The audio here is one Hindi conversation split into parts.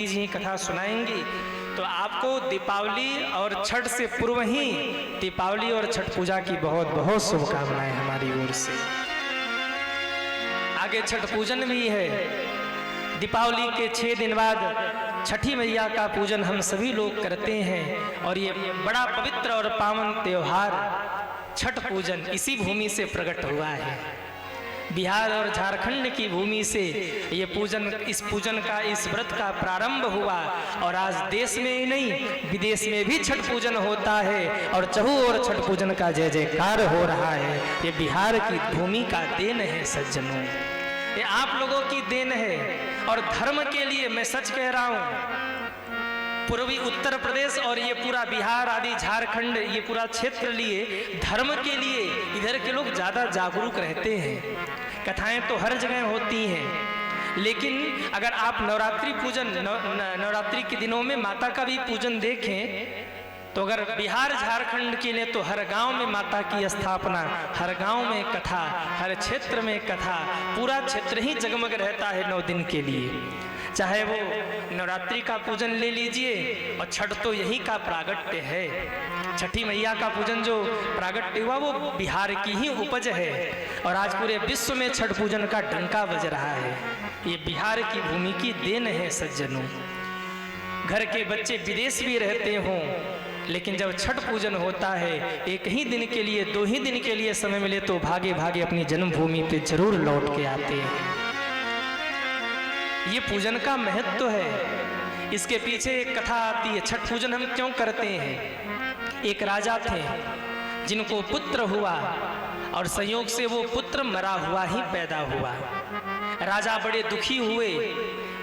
जी कथा सुनाएंगी। तो आपको दीपावली और छठ से पूर्व ही दीपावली और छठ पूजा की बहुत बहुत शुभकामनाएं हमारी ओर से। आगे छठ पूजन भी है। दीपावली के 6 दिन बाद छठी मैया का पूजन हम सभी लोग करते हैं और ये बड़ा पवित्र और पावन त्योहार छठ पूजन इसी भूमि से प्रकट हुआ है। बिहार और झारखंड की भूमि से ये पूजन, इस पूजन का, इस व्रत का प्रारंभ हुआ और आज देश में ही नहीं विदेश में भी छठ पूजन होता है और चहु और छठ पूजन का जय जयकार हो रहा है। ये बिहार की भूमि का देन है सज्जनों, ये आप लोगों की देन है। और धर्म के लिए मैं सच कह रहा हूँ, पूर्वी उत्तर प्रदेश और ये पूरा बिहार आदि झारखंड, ये पूरा क्षेत्र लिए धर्म के लिए इधर के लोग ज़्यादा जागरूक रहते हैं। कथाएं तो हर जगह होती हैं, लेकिन अगर आप नवरात्रि पूजन नवरात्रि के दिनों में माता का भी पूजन देखें तो अगर बिहार झारखंड के लिए तो हर गांव में माता की स्थापना, हर गांव में कथा, हर क्षेत्र में कथा, पूरा क्षेत्र ही जगमग रहता है 9 दिन के लिए। चाहे वो नवरात्रि का पूजन ले लीजिए और छठ तो यही का प्रागट्य है। छठी मैया का पूजन जो प्रागट्य हुआ वो बिहार की ही उपज है और आज पूरे विश्व में छठ पूजन का डंका बज रहा है। ये बिहार की भूमि की देन है सज्जनों। घर के बच्चे विदेश भी रहते हों, लेकिन जब छठ पूजन होता है एक ही दिन के लिए, 2 ही दिन के लिए समय मिले तो भागे भागे अपनी जन्मभूमि पे जरूर लौट के आते हैं। ये पूजन का महत्व है। इसके पीछे एक कथा आती है। छठ पूजन हम क्यों करते हैं? एक राजा थे जिनको पुत्र हुआ और संयोग से वो पुत्र मरा हुआ ही पैदा हुआ। राजा बड़े दुखी हुए,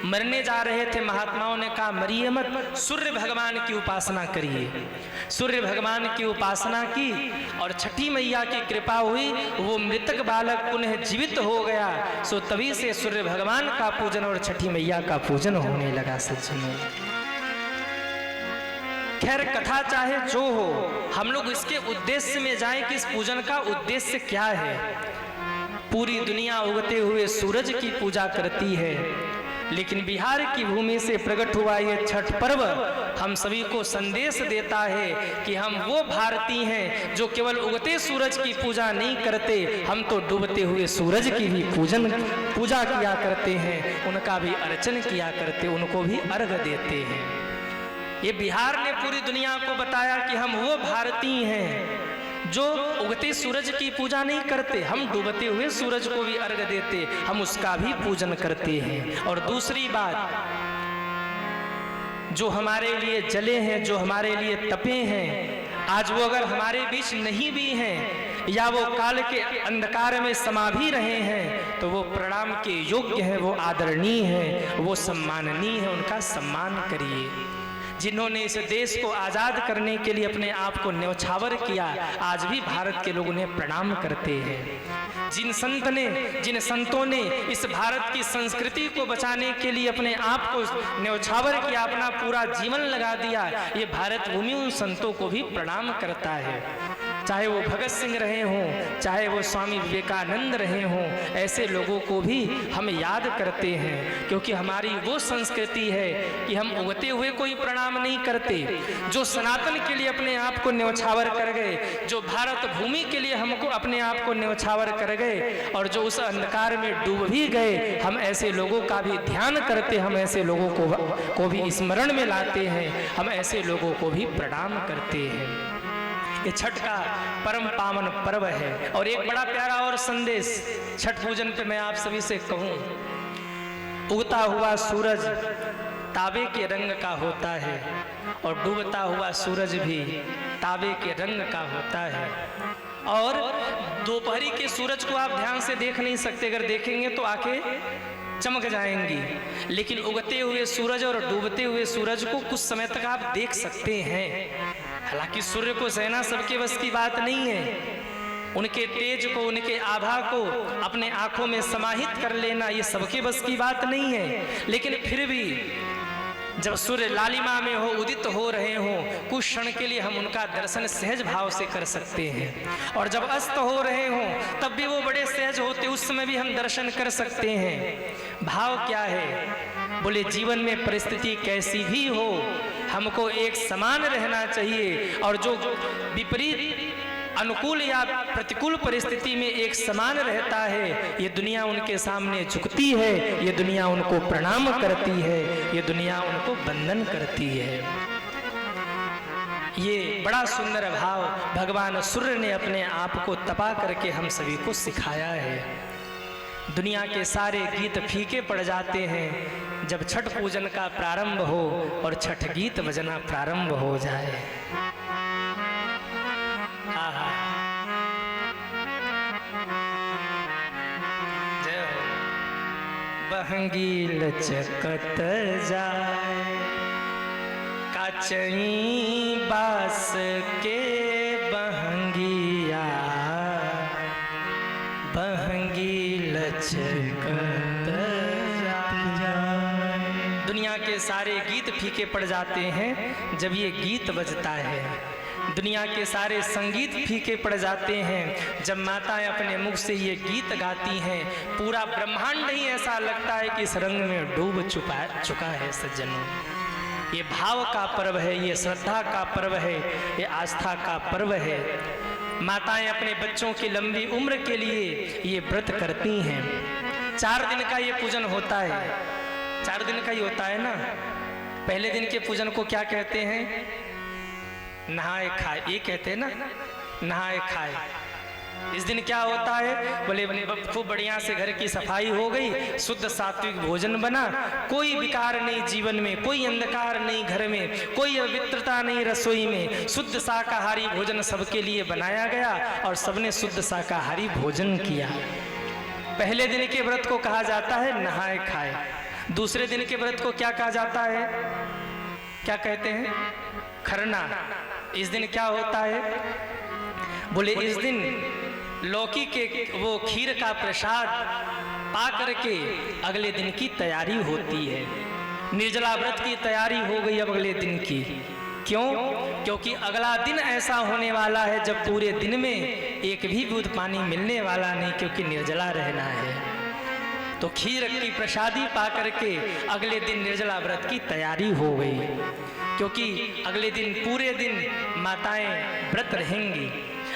मरने जा रहे थे। महात्माओं ने कहा मरिए मत, सूर्य भगवान की उपासना करिए। सूर्य भगवान की उपासना की और छठी मैया की कृपा हुई, वो मृतक बालक पुनः जीवित हो गया। सो तभी से सूर्य भगवान का पूजन और छठी मैया का पूजन होने लगा सज्जनों। खैर कथा चाहे जो हो, हम लोग इसके उद्देश्य में जाएं कि इस पूजन का उद्देश्य क्या है। पूरी दुनिया उगते हुए सूरज की पूजा करती है, लेकिन बिहार की भूमि से प्रकट हुआ ये छठ पर्व हम सभी को संदेश देता है कि हम वो भारतीय हैं जो केवल उगते सूरज की पूजा नहीं करते, हम तो डूबते हुए सूरज की भी पूजा किया करते हैं, उनका भी अर्चन किया करते, उनको भी अर्घ देते हैं। ये बिहार ने पूरी दुनिया को बताया कि हम वो भारतीय हैं जो उगते सूरज की पूजा नहीं करते, हम डूबते हुए सूरज को भी अर्घ देते, हम उसका भी पूजन करते हैं। और दूसरी बात, जो हमारे लिए जले हैं, जो हमारे लिए तपे हैं, आज वो अगर हमारे बीच नहीं भी हैं या वो काल के अंधकार में समा भी रहे हैं तो वो प्रणाम के योग्य हैं, वो आदरणीय हैं, वो सम्माननीय है, उनका सम्मान करिए। जिन्होंने इस देश को आज़ाद करने के लिए अपने आप को न्यौछावर किया, आज भी भारत के लोग उन्हें प्रणाम करते हैं। जिन संतों ने इस भारत की संस्कृति को बचाने के लिए अपने आप को न्यौछावर किया, अपना पूरा जीवन लगा दिया, ये भारत भूमि उन संतों को भी प्रणाम करता है। चाहे वो भगत सिंह रहे हों, चाहे वो स्वामी विवेकानंद रहे हों, ऐसे लोगों को भी हम याद करते हैं, क्योंकि हमारी वो संस्कृति है कि हम उगते हुए कोई प्रणाम नहीं करते। जो सनातन के लिए अपने आप को न्यौछावर कर गए, जो भारत भूमि के लिए हमको अपने आप को न्यौछावर कर गए और जो उस अंधकार में डूब भी गए, हम ऐसे लोगों का भी ध्यान करते, हम ऐसे लोगों को भी स्मरण में लाते हैं, हम ऐसे लोगों को भी प्रणाम करते हैं। ये छठ का परम पावन पर्व है। और एक बड़ा प्यारा और संदेश छठ पूजन पे मैं आप सभी से कहूं, उगता हुआ सूरज तांबे के रंग का होता है और डूबता हुआ सूरज भी तांबे के रंग का होता है। और दोपहरी के सूरज को आप ध्यान से देख नहीं सकते, अगर देखेंगे तो आंखें चमक जाएंगी, लेकिन उगते हुए सूरज और डूबते हुए सूरज को कुछ समय तक आप देख सकते हैं। हालांकि सूर्य को सहना सबके बस की बात नहीं है, उनके तेज को, उनके आभा को अपने आंखों में समाहित कर लेना ये सबके बस की बात नहीं है। लेकिन फिर भी जब सूर्य लालिमा में हो, उदित हो रहे हों, कुछ क्षण के लिए हम उनका दर्शन सहज भाव से कर सकते हैं। और जब अस्त हो रहे हों तब भी वो बड़े सहज होते, उस समय भी हम दर्शन कर सकते हैं। भाव क्या है? बोले जीवन में परिस्थिति कैसी भी हो, हमको एक समान रहना चाहिए, और जो विपरीत अनुकूल या प्रतिकूल परिस्थिति में एक समान रहता है, ये दुनिया उनके सामने झुकती है, ये दुनिया उनको प्रणाम करती है, ये दुनिया उनको वंदन करती है। ये बड़ा सुंदर भाव भगवान सूर्य ने अपने आप को तपा करके हम सभी को सिखाया है। दुनिया के सारे गीत फीके पड़ जाते हैं जब छठ पूजन का प्रारंभ हो और छठ गीत बजना प्रारंभ हो जाए। आहा, जय हो। बहंगी लचकत जाए काचई बास के बहंगिया, बहंगी लचकत जाए। दुनिया के सारे गीत फीके पड़ जाते हैं जब ये गीत बजता है। दुनिया के सारे संगीत फीके पड़ जाते हैं जब माताएं अपने मुख से ये गीत गाती हैं। पूरा ब्रह्मांड ही ऐसा लगता है कि इस रंग में डूब चुका है सज्जनों। ये भाव का पर्व है, ये श्रद्धा का पर्व है, ये आस्था का पर्व है। माताएं अपने बच्चों की लंबी उम्र के लिए ये व्रत करती हैं। 4 दिन का ये पूजन होता है, 4 दिन का ही होता है ना। पहले दिन के पूजन को क्या कहते हैं? नहाए खाए, ये कहते हैं ना, नहाए खाए। इस दिन क्या होता है? बोले खूब बढ़िया से घर की सफाई हो गई, शुद्ध सात्विक भोजन बना, कोई विकार नहीं जीवन में, कोई अंधकार नहीं घर में, कोई अवित्रता नहीं रसोई में, शुद्ध शाकाहारी भोजन सबके लिए बनाया गया और सबने शुद्ध शाकाहारी भोजन किया। पहले दिन के व्रत को कहा जाता है नहाए खाए। दूसरे दिन के व्रत को क्या कहा जाता है? क्या कहते हैं? खरना। इस दिन क्या होता है? बोले इस दिन लौकी के वो खीर का प्रसाद पा करके अगले दिन की तैयारी होती है। निर्जला व्रत की तैयारी हो गई अब अगले दिन की। क्यों? क्योंकि अगला दिन ऐसा होने वाला है जब पूरे दिन में एक भी बूंद पानी मिलने वाला नहीं, क्योंकि निर्जला रहना है। तो खीर की प्रसादी पा करके अगले दिन निर्जला व्रत की तैयारी हो गई, क्योंकि अगले दिन पूरे दिन माताएं व्रत रहेंगी।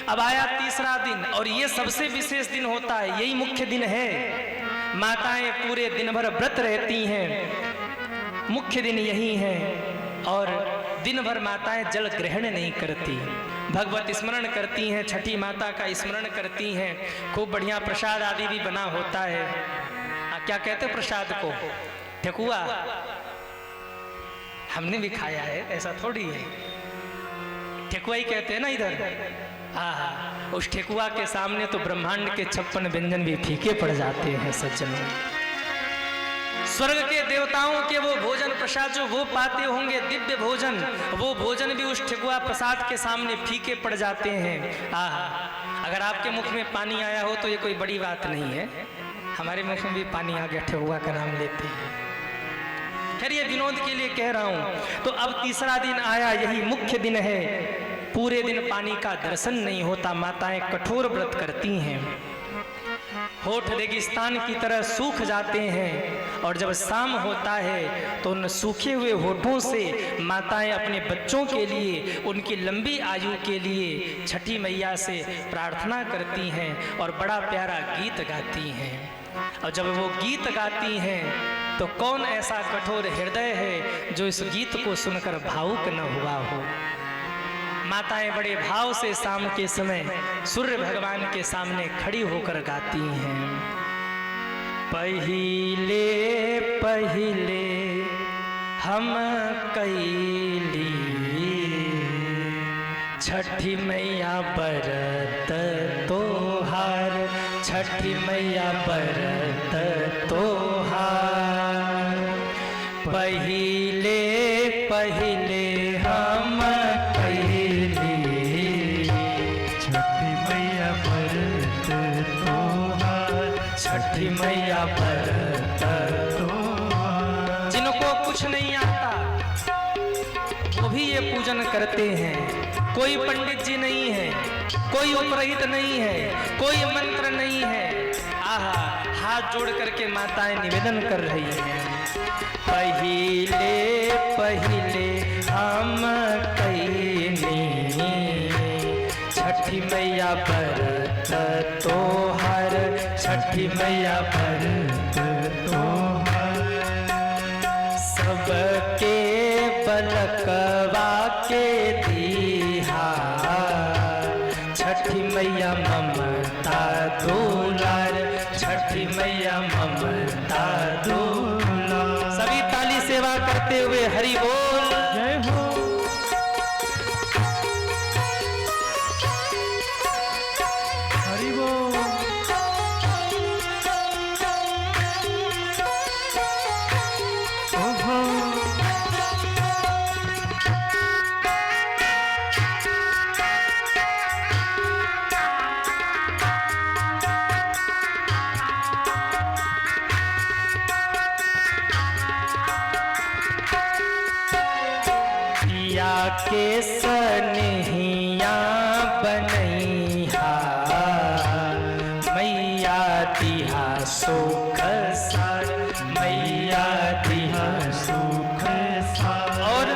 अब आया तीसरा दिन, और ये सबसे विशेष दिन होता है, यही मुख्य दिन है। माताएं पूरे दिन भर व्रत रहती हैं, मुख्य दिन यही है। और दिन भर माताएं जल ग्रहण नहीं करती, भगवत स्मरण करती हैं, छठी माता का स्मरण करती हैं। खूब बढ़िया प्रसाद आदि भी बना होता है। क्या कहते हैं प्रसाद को? ठेकुआ। हमने भी खाया है, ऐसा थोड़ी है। ठेकुआ ही कहते हैं ना इधर। हाँ, उस ठेकुआ के सामने तो ब्रह्मांड के 56 व्यंजन भी फीके पड़ जाते हैं सज्जनों। स्वर्ग के देवताओं के वो भोजन प्रसाद जो वो पाते होंगे, दिव्य भोजन, वो भोजन भी उस ठेकुआ प्रसाद के सामने फीके पड़ जाते हैं। अगर आपके मुख में पानी आया हो तो ये कोई बड़ी बात नहीं है। हमारे मुख में भी पानी आ गया ठेकुआ का नाम लेते हैं। खैर ये विनोद के लिए कह रहा हूं। तो अब तीसरा दिन आया, यही मुख्य दिन है। पूरे दिन पानी का दर्शन नहीं होता, माताएं कठोर व्रत करती हैं। होठ रेगिस्तान की तरह सूख जाते हैं, और जब शाम होता है तो उन सूखे हुए होठों से माताएं अपने बच्चों के लिए, उनकी लंबी आयु के लिए छठी मैया से प्रार्थना करती हैं और बड़ा प्यारा गीत गाती हैं। और जब वो गीत गाती हैं तो कौन ऐसा कठोर हृदय है जो इस गीत को सुनकर भावुक न हुआ हो। माताएं बड़े भाव से शाम के समय सूर्य भगवान के सामने खड़ी होकर गाती हैं। पहिले पहिले हम कैली छठी मैया बरत तोहार, छठी मैया बरत तोहार। पहिले पहिले हम कैली छठी मैया बरत तोहार, छठी मैया बरत तोहार। जिनको कुछ नहीं आता वो भी ये पूजन करते हैं। कोई पंडित जी नहीं है, कोई उपरहित नहीं है, कोई मंत्र नहीं है। आहा, हाथ जोड़ करके माताएं निवेदन कर रही हैं। पहिले पहिले हम कैनी छठी मैया व्रत तोहर, छठी मैया व्रत तोहर। सबके बलकवा के दीहा छठी मैया ममता दुलार, छठी मैया ममता दुलार। सभी ताली सेवा करते हुए हरि बोल जय हो। हरि बोल। ओहो के सनहिया बनैहा मैया दिहा सुख सार, मैया दिहा सुख सार। और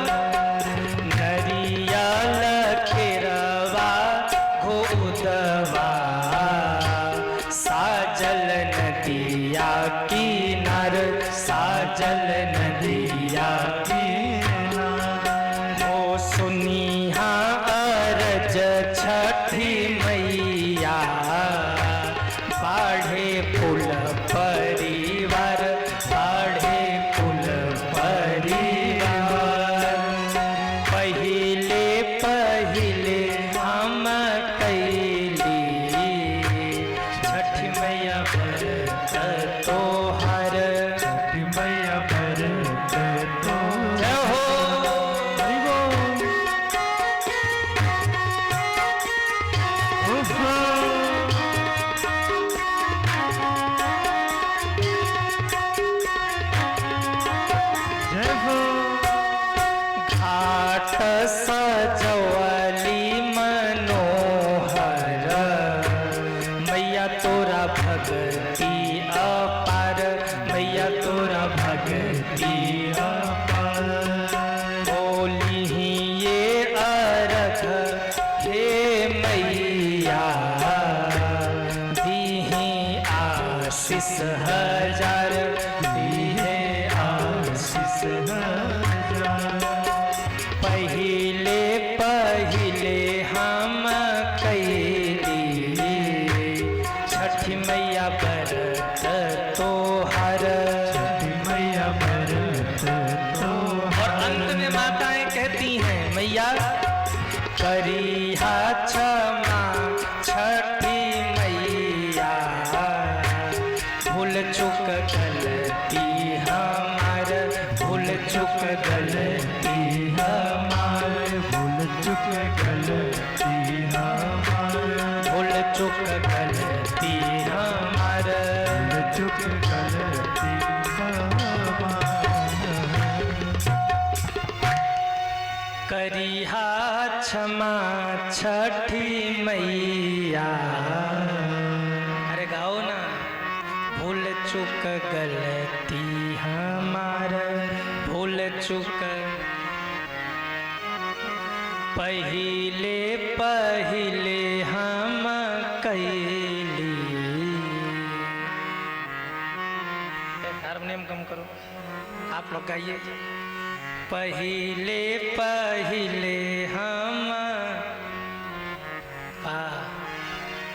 नरियल केरवा घोदवा साजल नदिया किनार, साजल नदिया सुनिहा अरज छठी मैया बाढ़े कुल परिवार, बाढ़े कुल परिवार। पहिले पहिले हम कैली छठी मैया व्रत तोहर, छठी मैया व्रत तोहर। जय हो। घाट सजवली मनोहर मैया तोरा भगती अपार, मैया तोरा भगती अपार। बोली ये अर्घ हे मैया दीही आशीष हजार, दीहे आशीष हजार। पहिले पहिले हम कैली छठी मैया व्रत तोहर, छठी मैया व्रत तोहर। और अंत में माताएं कहती हैं मैया करिहा क्षमा छठी मैया, भूल चूक गलती हमार, भूल चूक गलती हमार, भूल चूक गलती हमार, भूल चूक गलती हमार, भूल चूक गलती हमार। करिहा क्षमा छठी मैया। अरे गाओ ना। भूल चूक गलती हमार, भूल चूक पहिले पहिले हम कैली। हारमोनियम कम करो, आप लोग गाइए। पहिले पहिले हम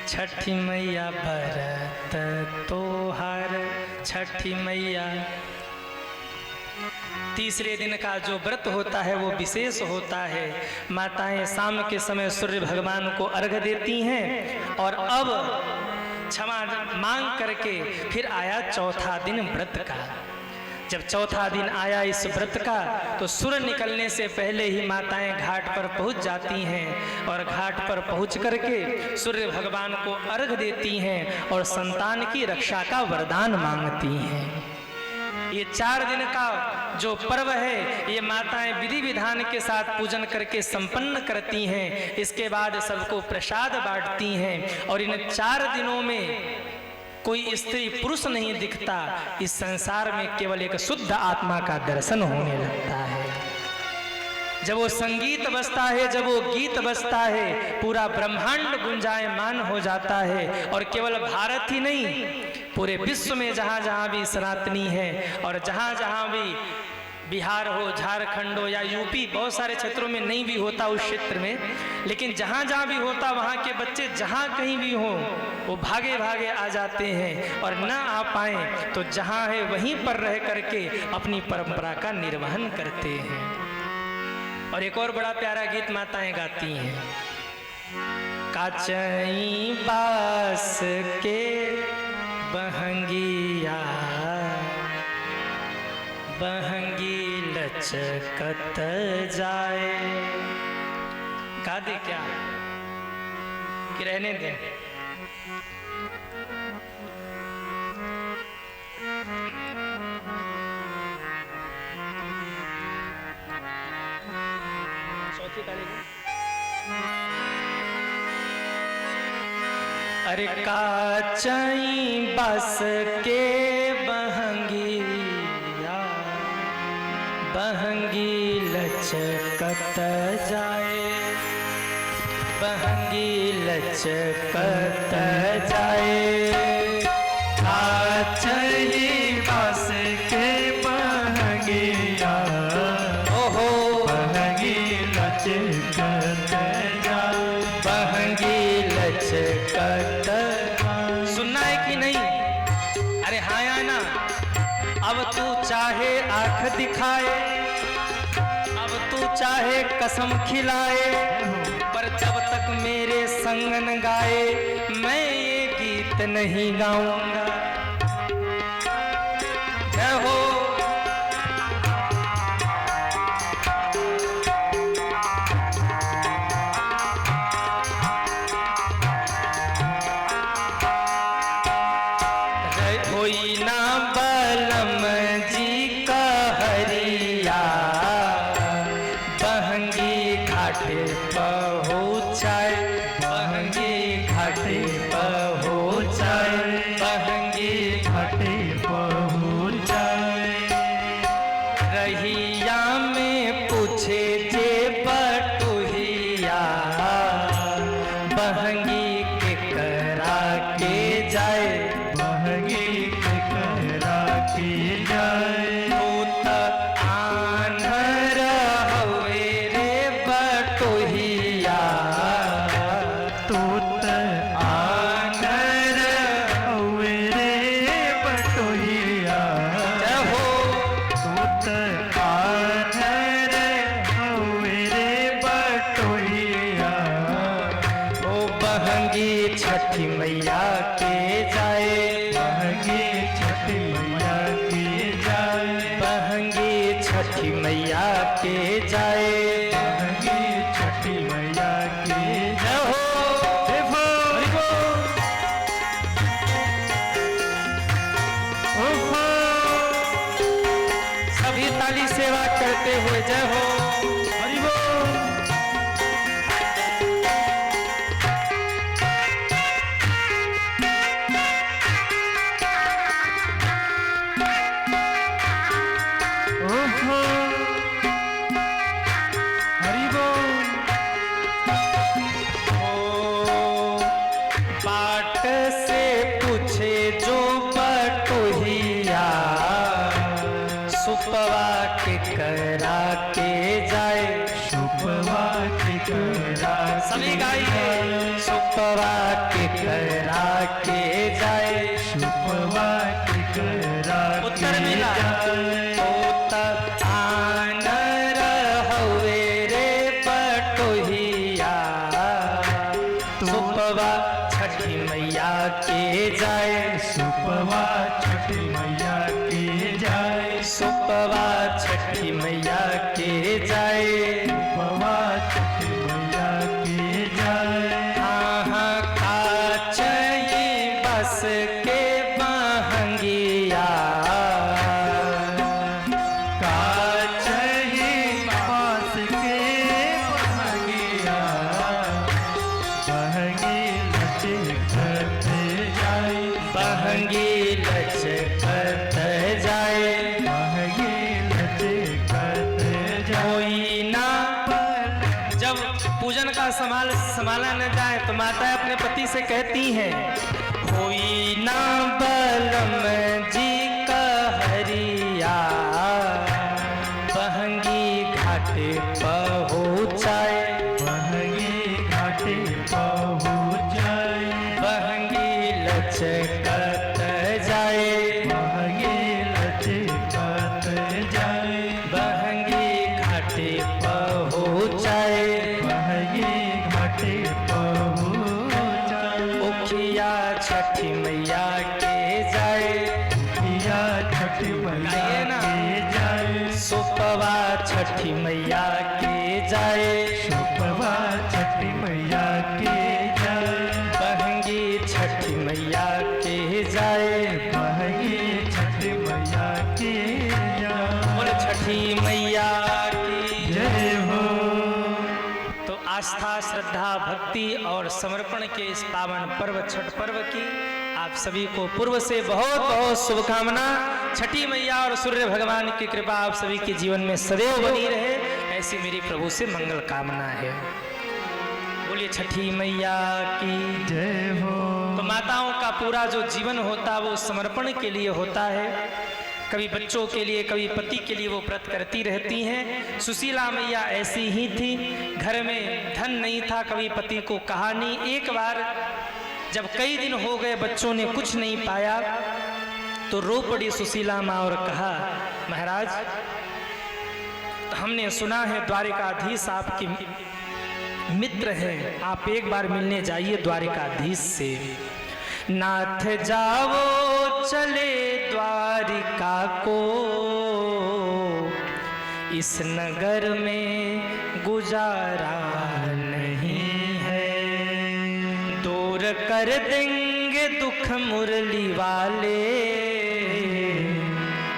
छठी मैया व्रत तोहर, छठी मैया। तीसरे दिन का जो व्रत होता है वो विशेष होता है। माताएं शाम के समय सूर्य भगवान को अर्घ देती हैं और अब क्षमा मांग करके फिर आया चौथा दिन व्रत का। जब चौथा दिन आया इस व्रत का तो सूर्य निकलने से पहले ही माताएं घाट पर पहुंच जाती हैं और घाट पर पहुंच करके सूर्य भगवान को अर्घ देती हैं और संतान की रक्षा का वरदान मांगती हैं। ये 4 दिन का जो पर्व है ये माताएं विधि विधान के साथ पूजन करके संपन्न करती हैं। इसके बाद सबको प्रसाद बांटती हैं और इन 4 दिनों में कोई स्त्री पुरुष नहीं दिखता, इस संसार में केवल एक शुद्ध आत्मा का दर्शन होने लगता है। जब वो संगीत बजता है, जब वो गीत बजता है, पूरा ब्रह्मांड गुंजायमान हो जाता है। और केवल भारत ही नहीं, पूरे विश्व में जहाँ जहाँ भी सनातनी है और जहाँ जहाँ भी बिहार हो, झारखंड हो या यूपी, बहुत सारे क्षेत्रों में नहीं भी होता उस क्षेत्र में, लेकिन जहाँ जहाँ भी होता वहाँ के बच्चे जहाँ कहीं भी हो वो भागे भागे आ जाते हैं। और ना आ पाए तो जहाँ है वहीं पर रह करके अपनी परंपरा का निर्वहन करते हैं। और एक और बड़ा प्यारा गीत माताएं गाती हैं। काचई बास के बहंगिया, बहंगी लचकत जाए। गा दे क्या कि रहने दे? अरे काचई बस के बहंगिया, बहंगी लचकत जाए, बहंगी लचकत जाए। काचई बस के बहंगिया, ओहो बहंगी लचकत जाए, बहंगी लचकत। सुनना है कि नहीं? अरे हाँ या ना? अब तू चाहे आंख दिखाए, अब तू चाहे कसम खिलाए, पर जब तक मेरे संग न गाए मैं ये गीत नहीं गाऊंगा। जय हो। होई ना बलम जी का हरिया, बहंगी घाटे पहुँचाए, बहंगी घाटे पहुँचाए, बहंगी घाटे पहुँचाए। रहिया में पूछे जे बटुहिया, बहंगी के करा के जाए, बहंगी के करा के जाए। तू त आन्हर हवे रे बटोहिया, तू त आन्हर हवे रे बटोहिया। जय हो। तू त आन्हर हवे रे बटोहिया। ओ बहंगी छठी मैया के जाए, बहंगी छठी मैया के जाए, बहंगी छठी मैया के जाए, बहंगी छठी मैया के जय हो। जय हो। हरि बोल। ओहो। सभी ताली सेवा करते हुए जय हो। हरि बोल। बाट से पूछे जो बटोहिया, सुपवा के करा के जाए, सुपवा के करा। सभी गाइए। सुपवा के करा के जाए, सुपवा के करा। उत्तर मिला। आनर हवे रे बटोहिया, सुपवा छठी मैया के जाए, सुपवा छठी मैया के जाए, सुपवा छठी मैया के जाए, सुपवा छठी मैया के जाए। हाँ काचई बस के बहंगिया, काचई बस के बहंगिया, बहंगी लचकत जाए, होई ना जब पूजन का संभाला न जाए तो माता अपने पति से कहती हैं, होई ना बलम जी का हरिया, बहंगी घाटे पहुँचाए, बहंगी घाटे पहुँचाए, बहंगी लचकत जाए, बहंगी लचकत जाए, बहंगी घाटे पहुँचाए, बहंगी घाटे पहुँचाए। उखिया छठी मैया के जाए, उखिया छठी मैया गाइए ना। के जाए, सुपवा छठी मैया के जाए, सुपवा छठी मैया के जाए, बहंगी छठी मैया के जाए, बहंगी छठी मैया के जाए। बोल छठी मैया की जय हो। तो आस्था, श्रद्धा, भक्ति और समर्पण के इस पावन पर्व छठ पर्व की आप सभी को पूर्व से बहुत बहुत शुभकामना। छठी मैया और सूर्य भगवान की कृपा आप सभी के जीवन में सदैव बनी रहे, ऐसी मेरी प्रभु से मंगल कामना है। बोलिए छठी मैया की जय हो। तो माताओं का पूरा जो जीवन होता है वो समर्पण के लिए होता है। कभी बच्चों के लिए, कभी पति के लिए वो व्रत करती रहती हैं। सुशीला मैया ऐसी ही थी, घर में धन नहीं था, कभी पति को कहा नहीं। एक बार जब कई दिन हो गए बच्चों ने कुछ नहीं पाया तो रो पड़ी सुशीला माँ और कहा, महाराज हमने सुना है द्वारिकाधीश आपकी मित्र है, आप एक बार मिलने जाइए द्वारिकाधीश से। नाथ जाओ चले द्वारिका को, इस नगर में गुजारा नहीं है, दूर कर देंगे दुख मुरली वाले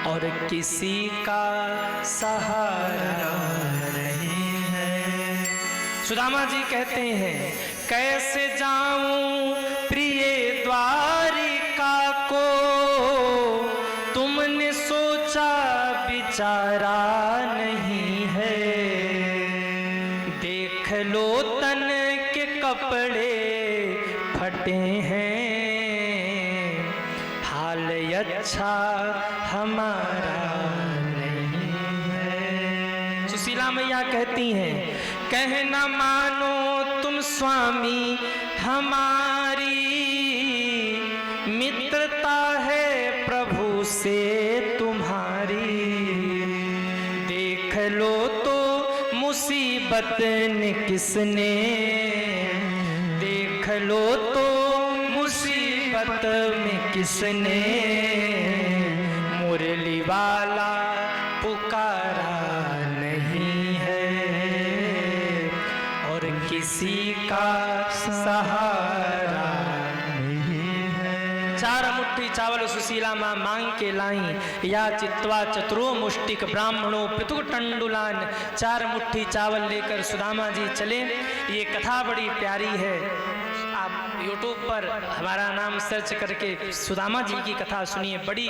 और किसी का सहारा नहीं है। सुदामा जी कहते हैं, कैसे जाऊं प्रिय द्वारिका को, तुमने सोचा विचारा नहीं है, देख लो तन के कपड़े फटे हैं, हाल अच्छा हमारा नहीं है। सुशीला मैया कहती हैं, कह न मानो तुम स्वामी हमारी, मित्रता है प्रभु से तुम्हारी, देख लो तो मुसीबत ने किसने, देख लो तो मुसीबत में किसने, मुरली वाला पुकारा नहीं है और किसी का सहारा नहीं है। चार मुट्ठी चावल सुशीला माँ मांग के लाई, या चित्वा चतुरो मुष्टिक ब्राह्मणों पितुक टंडुलान। चार मुट्ठी चावल लेकर सुदामा जी चले। ये कथा बड़ी प्यारी है, आप YouTube पर हमारा नाम सर्च करके सुदामा जी की कथा सुनिए। बड़ी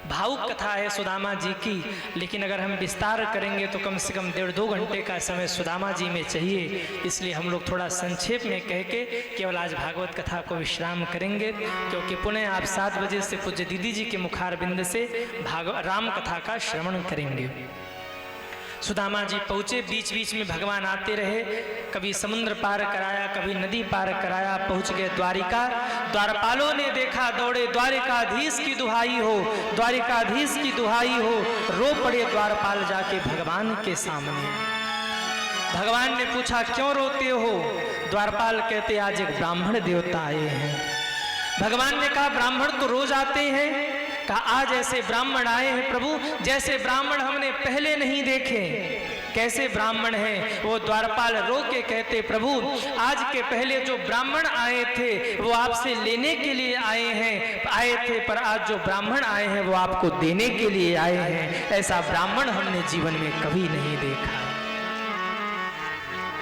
भावुक कथा है सुदामा जी की, लेकिन अगर हम विस्तार करेंगे तो कम से कम 1.5-2 घंटे का समय सुदामा जी में चाहिए, इसलिए हम लोग थोड़ा संक्षेप में कह के केवल आज भागवत कथा को विश्राम करेंगे, क्योंकि पुनः आप 7 बजे से पूज्य दीदी जी के मुखारबिंद से राम कथा का श्रवण करेंगे। सुदामा जी पहुँचे, बीच बीच में भगवान आते रहे, कभी समुद्र पार कराया, कभी नदी पार कराया, पहुँच गए द्वारिका। द्वारपालों ने देखा, दौड़े, द्वारिकाधीश की दुहाई हो, द्वारिकाधीश की दुहाई हो। रो पड़े द्वारपाल जाके भगवान के सामने। भगवान ने पूछा, क्यों रोते हो? द्वारपाल कहते, आज एक ब्राह्मण देवता आए हैं। भगवान ने कहा, ब्राह्मण तो रोज आते हैं। कहा, आज ऐसे ब्राह्मण आए हैं प्रभु, जैसे ब्राह्मण हमने पहले नहीं देखे। कैसे ब्राह्मण हैं? वो द्वारपाल रो के कहते, प्रभु आज के पहले जो ब्राह्मण आए थे वो आपसे लेने के लिए आए थे, पर आज जो ब्राह्मण आए हैं वो आपको देने के लिए आए हैं। ऐसा ब्राह्मण हमने जीवन में कभी नहीं देखा।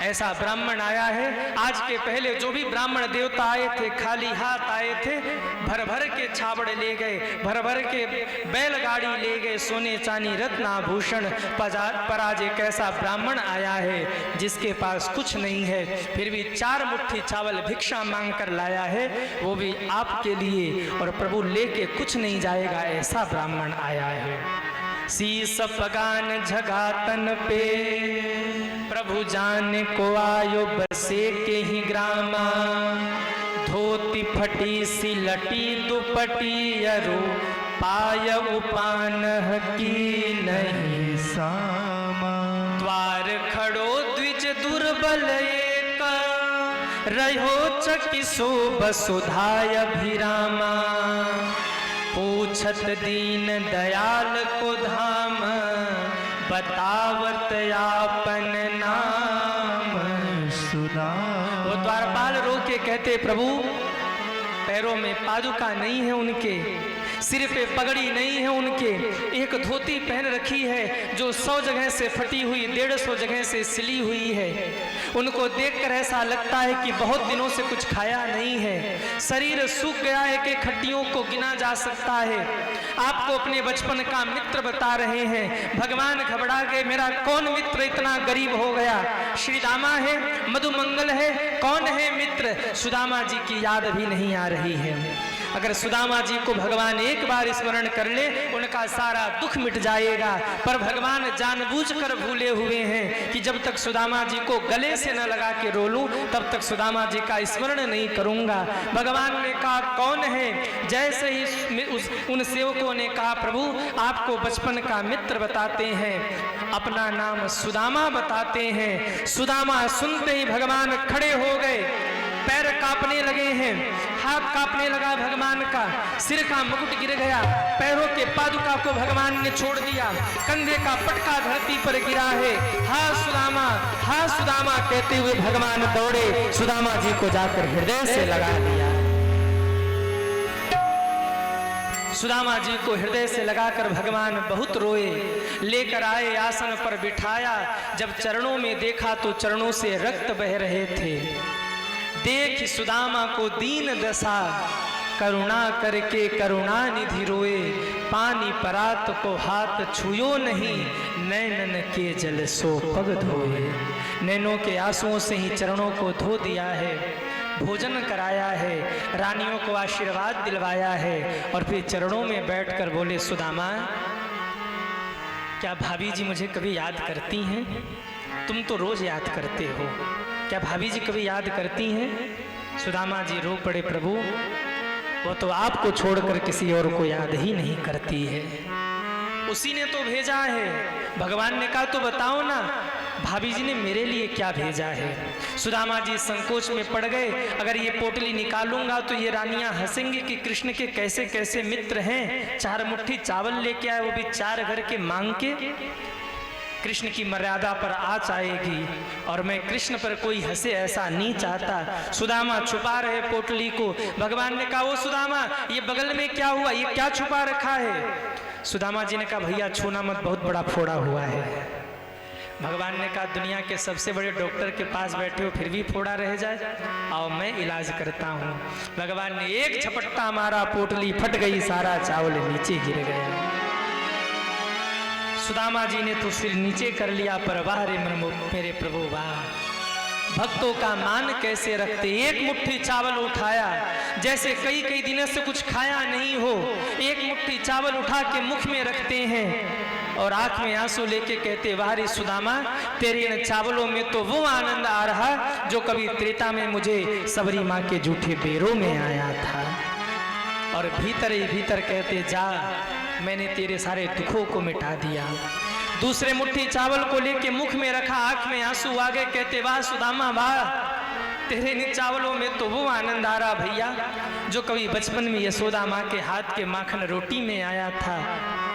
ऐसा ब्राह्मण आया है। आज के पहले जो भी ब्राह्मण देवता आए थे खाली हाथ आए थे, भर भर के छाबड़ ले गए, भर भर के बैलगाड़ी ले गए, सोने चांदी रत्नाभूषण। पर आज एक ऐसा ब्राह्मण आया है जिसके पास कुछ नहीं है, फिर भी 4 मुट्ठी चावल भिक्षा मांग कर लाया है, वो भी आपके लिए, और प्रभु लेके कुछ नहीं जाएगा, ऐसा ब्राह्मण आया है। शीस पगान झगातन पे प्रभु जाने को आयो बसे के ही ग्रामा। धोती फटी सी लटी दुपटी अरु पाय उपान की नहीं सामा। द्वार खड़ो द्विज दुर्बल एक रहो चकिसो बसुधाय अभिरामा। पूछत दीन दयाल को धाम बतावत आपन नाम सुना। वो द्वारपाल रो के कहते प्रभु पैरों में पादुका नहीं है उनके, सिर पे पगड़ी नहीं है उनके, एक धोती पहन रखी है जो 100 जगह से फटी हुई 150 जगह से सिली हुई है। उनको देखकर ऐसा लगता है कि बहुत दिनों से कुछ खाया नहीं है, शरीर सूख गया है कि हड्डियों को गिना जा सकता है। आपको अपने बचपन का मित्र बता रहे हैं। भगवान घबरा गए, मेरा कौन मित्र इतना गरीब हो गया? श्री दामा है, मधुमंगल है, कौन है मित्र? सुदामा जी की याद भी नहीं आ रही है। अगर सुदामा जी को भगवान एक बार स्मरण कर ले उनका सारा दुख मिट जाएगा, पर भगवान जानबूझकर भूले हुए हैं कि जब तक सुदामा जी को गले से न लगा के रो लूं तब तक सुदामा जी का स्मरण नहीं करूंगा। भगवान ने कहा कौन है? जैसे ही उन सेवकों ने कहा प्रभु आपको बचपन का मित्र बताते हैं, अपना नाम सुदामा बताते हैं। सुदामा सुनते ही भगवान खड़े हो गए, पैर कांपने लगे हैं, हाथ कांपने लगा भगवान का, सिर का मुकुट गिर गया, पैरों के पादुका को भगवान ने छोड़ दिया, कंधे का पटका धरती पर गिरा है। हा सुदामा कहते हुए भगवान दौड़े, सुदामा जी को जाकर हृदय से लगा लिया। सुदामा जी को हृदय से लगाकर भगवान बहुत रोए, लेकर आए आसन पर बिठाया। जब चरणों में देखा तो चरणों से रक्त बह रहे थे। देख सुदामा को दीन दशा, करुणा करके करुणा निधि रोए। पानी परात को हाथ छुयो नहीं, नैनन के जल सो पग धोए। नैनों के आंसुओं से ही चरणों को धो दिया है, भोजन कराया है, रानियों को आशीर्वाद दिलवाया है, और फिर चरणों में बैठकर बोले सुदामा क्या भाभी जी मुझे कभी याद करती हैं? तुम तो रोज याद करते हो, क्या भाभी जी कभी याद करती हैं? सुदामा जी रो पड़े, प्रभु वो तो आपको छोड़कर किसी और को याद ही नहीं करती है, उसी ने तो भेजा है। भगवान ने कहा तो बताओ ना भाभी जी ने मेरे लिए क्या भेजा है? सुदामा जी संकोच में पड़ गए, अगर ये पोटली निकालूंगा तो ये रानियां हंसेंगी कि कृष्ण के कैसे कैसे मित्र हैं। 4 मुट्ठी चावल लेके आए, वो भी 4 घर के मांग के। कृष्ण की मर्यादा पर आँच आएगी और मैं कृष्ण पर कोई हंसे ऐसा नहीं चाहता। सुदामा छुपा रहे पोटली को। भगवान ने कहा वो सुदामा ये बगल में क्या हुआ, ये क्या छुपा रखा है? सुदामा जी ने कहा भैया छूना मत, बहुत बड़ा फोड़ा हुआ है। भगवान ने कहा दुनिया के सबसे बड़े डॉक्टर के पास बैठे हो फिर भी फोड़ा रह जाए, आओ मैं इलाज करता हूँ। भगवान ने एक झपट्टा मारा, पोटली फट गई, सारा चावल नीचे गिर गया। सुदामा जी ने तो सिर नीचे कर लिया, पर वाह रे मेरे प्रभु वाह, भक्तों का मान कैसे रखते। एक मुट्ठी चावल उठाया, जैसे कई कई दिनों से कुछ खाया नहीं हो, एक मुट्ठी चावल उठा के मुख में रखते हैं और आंख में आंसू लेके कहते वाह रे सुदामा, तेरे इन चावलों में तो वो आनंद आ रहा जो कभी त्रेता में मुझे सबरी माँ के जूठे बेरों में आया था। और भीतर ही भीतर कहते जा, मैंने तेरे सारे दुखों को मिटा दिया। दूसरे मुट्ठी चावल को लेके मुख में रखा, आंख में आंसू आ गए, कहते वाह सुदामा वाह, तेरे इन चावलों में तो वो आनंद आ रहा भैया जो कभी बचपन में यशोदा माँ के हाथ के माखन रोटी में आया था।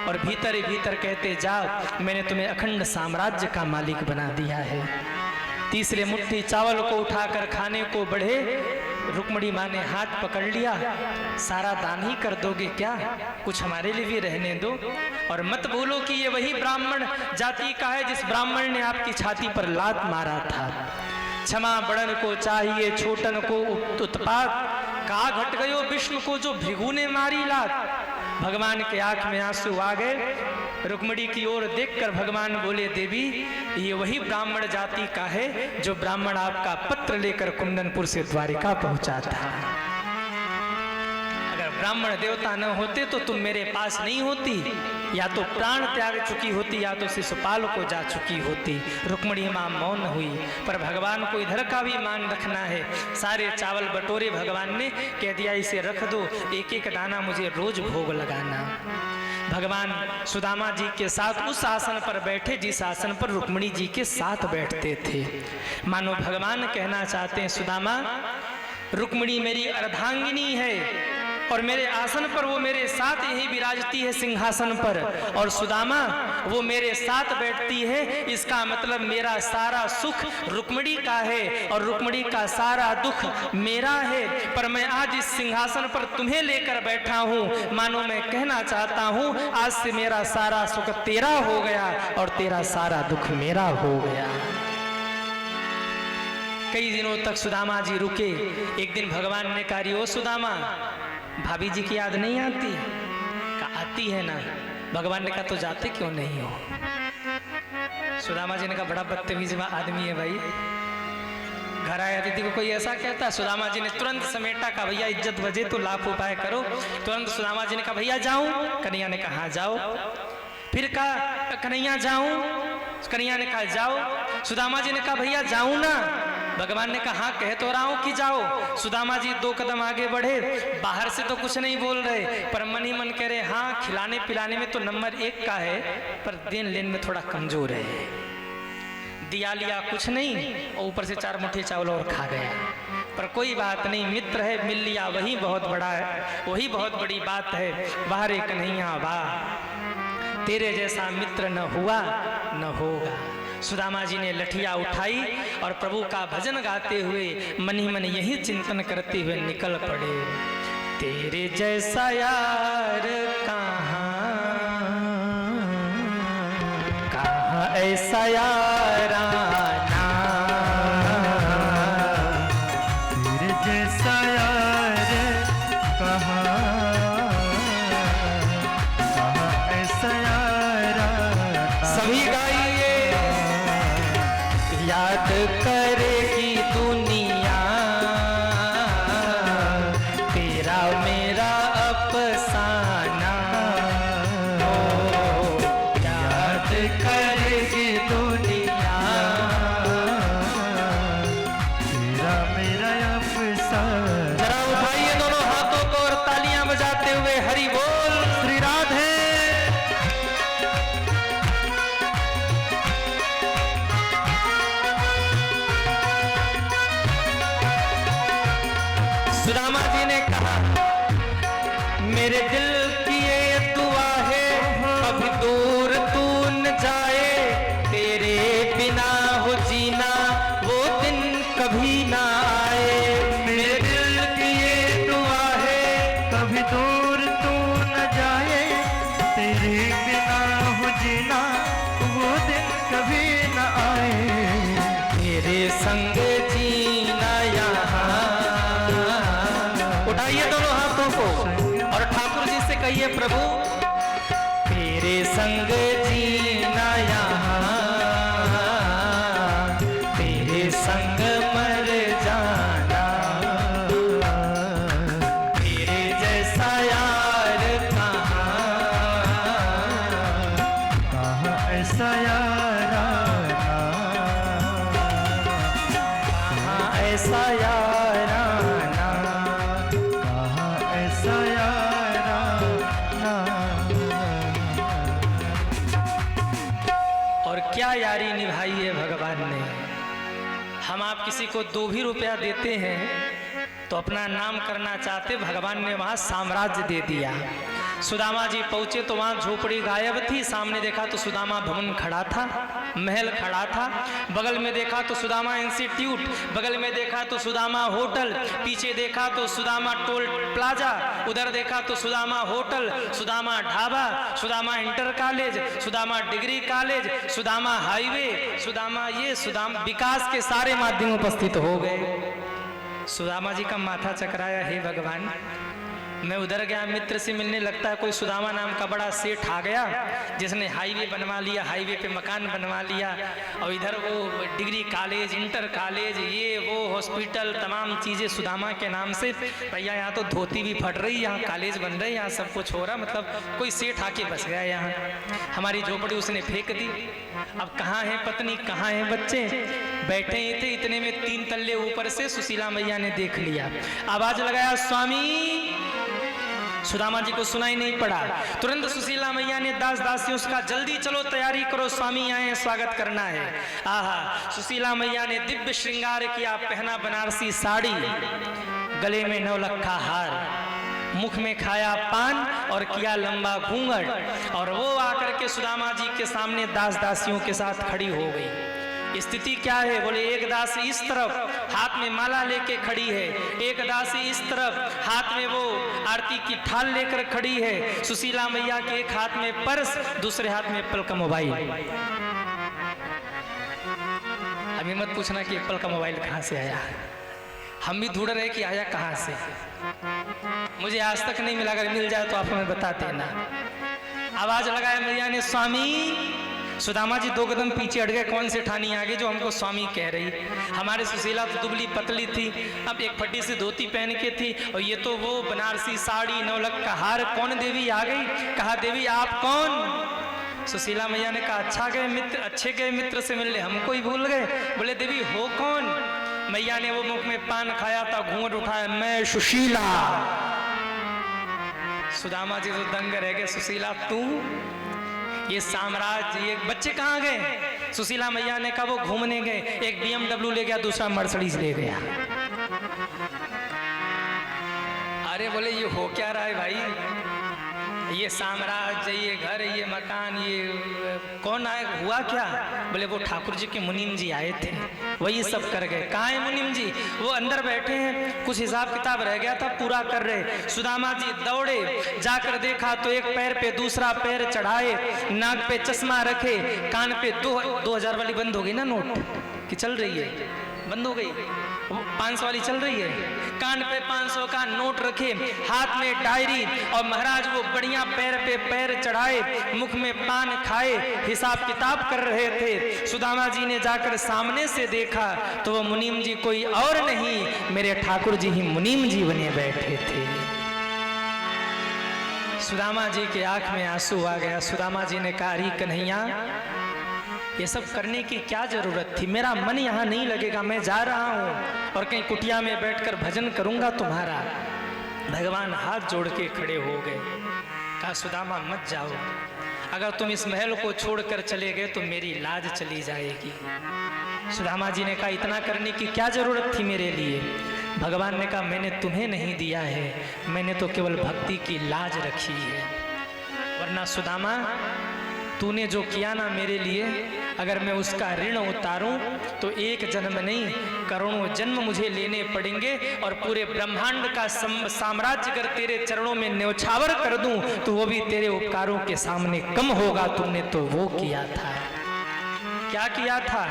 और भीतर ही भीतर कहते जाओ, मैंने तुम्हें अखंड साम्राज्य का मालिक बना दिया है। तीसरे मुट्ठी चावल को उठाकर खाने को बढ़े, रुक्मणी माँ ने हाथ पकड़ लिया, सारा दान ही कर दोगे क्या? कुछ हमारे लिए भी रहने दो। और मत भूलो कि ये वही ब्राह्मण जाति का है जिस ब्राह्मण ने आपकी छाती पर लात मारा था। क्षमा बड़न को चाहिए छोटन को उत्पात, का घट गयो विष्णु को जो भृगु ने मारी लात। भगवान के आंख में आंसू आ गए। रुक्मिणी की ओर देखकर भगवान बोले, देवी ये वही ब्राह्मण जाति का है जो ब्राह्मण आपका पत्र लेकर कुंदनपुर से द्वारिका पहुंचा था। अगर ब्राह्मण देवता न होते तो तुम मेरे पास नहीं होती, या तो प्राण त्याग चुकी होती या तो शिशुपाल को जा चुकी होती। रुक्मिणी मां मौन हुई, पर भगवान को इधर का भी मान रखना है। सारे चावल बटोरे भगवान ने, कह दिया इसे रख दो, एक एक दाना मुझे रोज भोग लगाना। भगवान सुदामा जी के साथ उस आसन पर बैठे जिस आसन पर रुक्मिणी जी के साथ बैठते थे। मानो भगवान कहना चाहते हैं, सुदामा रुक्मिणी मेरी अर्धांगिनी है और मेरे आसन पर वो मेरे साथ यही विराजती है सिंहासन पर, और सुदामा वो मेरे साथ बैठती है। इसका मतलब मेरा सारा सुख रुक्मिणी का है और रुक्मिणी का सारा दुख मेरा है। पर मैं आज इस सिंहासन पर तुम्हें लेकर बैठा हूँ, मानो मैं कहना चाहता हूँ आज से मेरा सारा सुख तेरा हो गया और तेरा सारा दुख मेरा हो गया। कई दिनों तक सुदामा जी रुके। एक दिन भगवान ने कहा, ओ सुदामा भाभी जी की याद नहीं आती? कहा आती है ना। भगवान ने कहा तो जाते क्यों नहीं हो? सुदामा जी ने कहा बड़ा बदतमीज आदमी है भाई। घर आए अतिथि को कोई ऐसा कहता? सुदामा जी ने तुरंत समेटा, कहा भैया इज्जत बजे तो लाभ उपाय करो। तुरंत सुदामा जी ने कहा भैया जाऊं? कन्हैया ने कहा हाँ जाओ। फिर कहा कन्हैया जाऊं? कन्हैया ने कहा जाओ। सुदामा जी ने कहा भैया जाऊं ना? भगवान ने कहा कह तो रहा हूं कि जाओ। सुदामा जी 2 कदम आगे बढ़े। बाहर से तो कुछ नहीं बोल रहे, पर मन ही मन कह रहे हाँ खिलाने पिलाने में तो नंबर 1 का है, पर देन लेन में थोड़ा कमजोर है। दिया लिया कुछ नहीं और ऊपर से 4 मुट्ठी चावल और खा गया। पर कोई बात नहीं, मित्र है, मिल लिया वही बहुत बड़ा है, वही बहुत बड़ी बात है। बाहर कन्हैया वाह, तेरे जैसा मित्र न हुआ न होगा। सुदामा जी ने लठिया उठाई और प्रभु का भजन गाते हुए मन ही मन यही चिंतन करते हुए निकल पड़े। तेरे जैसा यार कहाँ ऐसा याराना, तेरे जैसा यार कहाँ ऐसा याराना। सभी गाइए। याद करेगी दुनिया तेरा मेरा अफसाना, याद करेगी दुनिया तेरा मेरा अफसाना। जरा उठाइए दोनों हाथों को और तालियां बजाते हुए हरि बोल श्री राधे। सुदामा जी ने कहा मेरे दिल की ये दुआ है, कभी दूर तू न जाए, तेरे बिना हो जीना वो दिन कभी ना आए। मेरे दिल की ये दुआ है, कभी दूर तू न जाए, तेरे बिना हो जीना वो दिन कभी न आए। तेरे संग जीना यहाँ। उठाइए दोनों हाथों को और ठाकुर जी से कहिए प्रभु तेरे संग जीना यहाँ, तेरे संग मर जाना, तेरे जैसा यार कहाँ ऐसा याराना, कहाँ ऐसा याराना। कहाँ ऐसा याराना। और क्या यारी निभाई है भगवान ने। हम आप किसी को 2 भी रुपया देते हैं तो अपना नाम करना चाहते, भगवान ने वहाँ साम्राज्य दे दिया। सुदामा जी पहुंचे तो वहां झोपड़ी गायब थी। सामने देखा तो सुदामा भवन खड़ा था, महल खड़ा था। बगल में देखा तो सुदामा इंस्टीट्यूट, बगल में देखा तो सुदामा होटल, पीछे देखा तो सुदामा टोल प्लाजा, उधर देखा तो Sudama hotel, Sudama dhaba, Sudama inter college, Sudama degree college, Sudama highway, Sudama विकास के सारे माध्यम उपस्थित हो गए। सुदामा जी का माथा चकराया, हे भगवान, मैं उधर गया मित्र से मिलने, लगता है कोई सुदामा नाम का बड़ा सेठ आ गया जिसने हाईवे बनवा लिया, हाईवे पे मकान बनवा लिया, और इधर वो डिग्री कॉलेज, इंटर कॉलेज, ये वो हॉस्पिटल, तमाम चीज़ें सुदामा के नाम से। भैया यहाँ तो धोती भी फट रही, यहाँ कॉलेज बन रहे, यहाँ सब कुछ हो रहा, मतलब कोई सेठ आके बस गया यहाँ। हमारी झोपड़ी उसने फेंक दी। अब कहाँ है पत्नी, कहाँ है बच्चे? बैठे ही थे, इतने में 3 तल्ले ऊपर से सुशीला मैया ने देख लिया, आवाज लगाया, स्वामी। सुदामा जी को सुनाई नहीं पड़ा। तुरंत सुशीला मैया ने दास दासियों से कहा, जल्दी चलो तैयारी करो, स्वामी आए हैं, स्वागत करना है। आहा, सुशीला मैया ने दिव्य श्रृंगार किया, पहना बनारसी साड़ी, गले में 9 लक्खा हार, मुख में खाया पान और किया लंबा घूंघट, और वो आकर के सुदामा जी के सामने दास दासियों के साथ खड़ी हो गई। स्थिति क्या है? बोले, एक दासी इस तरफ हाथ में माला लेके खड़ी है, एक दासी इस तरफ हाथ में वो आरती की थाल लेकर खड़ी है। सुशीला मैया के एक हाथ में पर्स, दूसरे हाथ में एप्पल का मोबाइल। अभी मत पूछना कि एप्पल का मोबाइल कहाँ से आया, हम भी ढूंढ रहे कि आया कहाँ से, मुझे आज तक नहीं मिला, अगर मिल जाए तो आप हमें बता देना। आवाज लगाया मैया ने, स्वामी। सुदामा जी 2 कदम पीछे हट गए, कौन से ठानी आगे जो हमको स्वामी कह रही। हमारे सुशीला तो दुबली पतली थी, अब एक फटी से धोती पहन के थी, और ये तो वो बनारसी साड़ी, 9 लख का हार। कौन देवी आ गई? कहा, देवी आप कौन? सुशीला मैया ने कहा, अच्छे गए मित्र से मिलने, हमको ही भूल गए। बोले, देवी हो कौन? मैया ने वो मुख में पान खाया था, घूंघट उठाया, मैं सुशीला। सुदामा जी तो दंग रह गए, सुशीला तू? ये साम्राज्य, ये बच्चे कहाँ गए? सुशीला मैया ने कहा, वो घूमने गए, एक BMW ले गया, दूसरा मर्सिडीज ले गया। अरे बोले, ये हो क्या रहा है भाई? ये साम्राज्य, ये घर, ये मकान, ये कौन आए, हुआ क्या? बोले, वो ठाकुर जी के मुनीम जी आए थे, वही सब कर गए। कहाँ है मुनीम जी? वो अंदर बैठे हैं, कुछ हिसाब किताब रह गया था, पूरा कर रहे। सुदामा जी दौड़े, जाकर देखा तो एक पैर पे दूसरा पैर चढ़ाए, नाक पे चश्मा रखे, कान पे 2000 वाली बंद हो गई ना नोट कि चल रही है, बंद हो गई, 500 वाली चल रही है, कान पे 500 का नोट रखे, हाथ में डायरी, और महाराज वो बढ़िया पैर पे पैर चढ़ाए, मुख में पान खाए, हिसाब किताब कर रहे थे। सुदामा जी ने जाकर सामने से देखा तो वो मुनीम जी कोई और नहीं, मेरे ठाकुर जी ही मुनीम जी बने बैठे थे। सुदामा जी के आंख में आंसू आ गया। सुदामा जी ने कहा, अरे कन्हैया, ये सब करने की क्या जरूरत थी? मेरा मन यहाँ नहीं लगेगा, मैं जा रहा हूँ और कहीं कुटिया में बैठकर भजन करूंगा तुम्हारा। भगवान हाथ जोड़ के खड़े हो गए। कहा, सुदामा मत जाओ, अगर तुम इस महल को छोड़कर चले गए तो मेरी लाज चली जाएगी। सुदामा जी ने कहा, इतना करने की क्या जरूरत थी मेरे लिए? भगवान ने कहा, मैंने तुम्हें नहीं दिया है, मैंने तो केवल भक्ति की लाज रखी है। वरना सुदामा, तूने जो किया ना मेरे लिए, अगर मैं उसका ऋण उतारूं तो एक जन्म नहीं, करोड़ों जन्म मुझे लेने पड़ेंगे, और पूरे ब्रह्मांड का साम्राज्य अगर तेरे चरणों में न्यौछावर कर दूं तो वो भी तेरे उपकारों के सामने कम होगा। तुमने तो वो किया था। क्या किया था?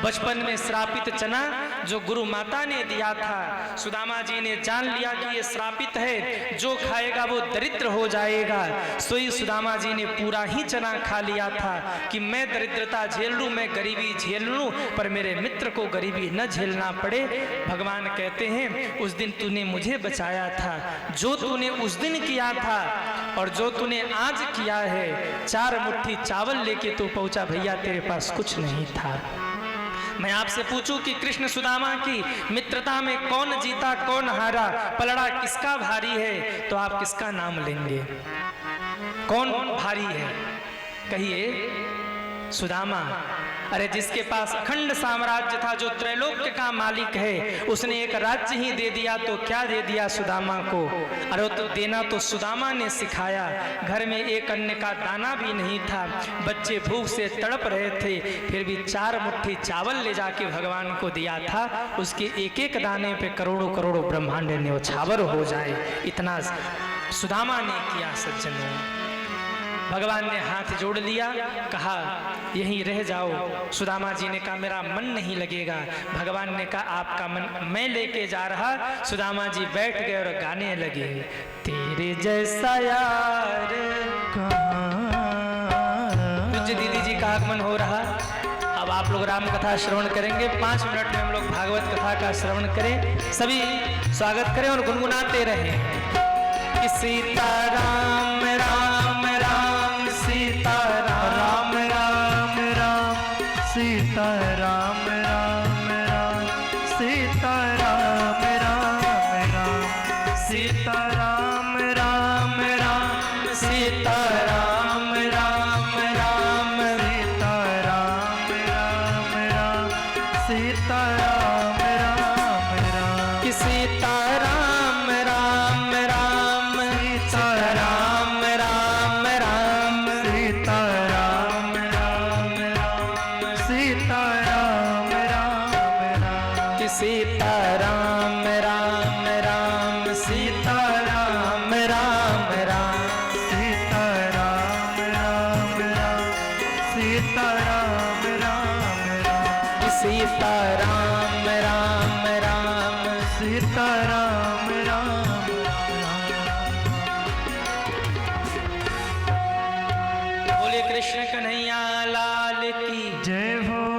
बचपन में श्रापित चना जो गुरु माता ने दिया था, सुदामा जी ने जान लिया कि ये श्रापित है, जो खाएगा वो दरिद्र हो जाएगा। सोई सुदामा जी ने पूरा ही चना खा लिया था कि मैं दरिद्रता झेल लूं, मैं गरीबी झेल लूं, पर मेरे मित्र को गरीबी न झेलना पड़े। भगवान कहते हैं, उस दिन तूने मुझे बचाया था, जो तूने उस दिन किया था और जो तूने आज किया है, 4 मुट्ठी चावल लेके तू पहुंचा, भैया तेरे पास कुछ नहीं था। मैं आपसे पूछूं कि कृष्ण सुदामा की मित्रता में कौन जीता कौन हारा, पलड़ा किसका भारी है, तो आप किसका नाम लेंगे? कौन भारी है? कहिए। सुदामा। अरे जिसके पास अखंड साम्राज्य था, जो त्रैलोक्य का मालिक है, उसने एक राज्य ही दे दिया तो क्या दे दिया सुदामा को। अरे तो देना तो सुदामा ने सिखाया। घर में एक अन्न का दाना भी नहीं था, बच्चे भूख से तड़प रहे थे, फिर भी 4 मुट्ठी चावल ले जाके भगवान को दिया था। उसके एक एक दाने पे करोड़ों करोड़ों ब्रह्मांड न्यौछावर हो जाए, इतना सुदामा ने किया सज्जनों। भगवान ने हाथ जोड़ लिया, कहा यहीं रह जाओ। सुदामा जी ने कहा मेरा मन नहीं लगेगा। भगवान ने कहा आपका मन मैं लेके जा रहा। सुदामा जी बैठ गए और गाने लगे, तेरे जैसा यार पूज्य दीदी जी का आगमन हो रहा। अब आप लोग राम कथा श्रवण करेंगे। 5 मिनट में हम लोग भागवत कथा का श्रवण करें। सभी स्वागत करें और गुनगुनाते रहें कि सीता राम राम राम सीता राम राम राम सीता राम राम राम सीता राम राम राम सीता राम राम राम सीता राम राम राम सीता राम राम राम सीता राम राम राम कि सीता राम राम राम सीता राम राम राम सीता राम राम राम सीता राम राम राम कि सीता राम राम राम सीता राम राम राम सीता राम राम राम सीता राम राम राम कि सीता राम राम राम सीता राम राम बोले कृष्ण कन्हैया लाल की जय हो